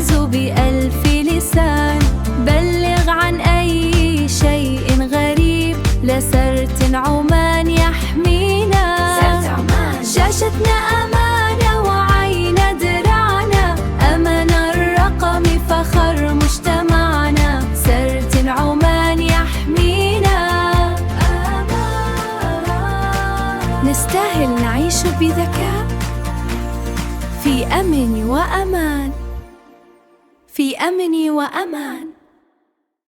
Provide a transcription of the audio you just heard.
نتحدث بألف لسان. بلغ عن أي شيء غريب، لسرت عمان يحمينا. شاشتنا أمانة وعين درعنا، أمان الرقم فخر مجتمعنا. سرت عمان يحمينا. نستاهل نعيش بذكاء في أمن وأمان، في أمن وأمان.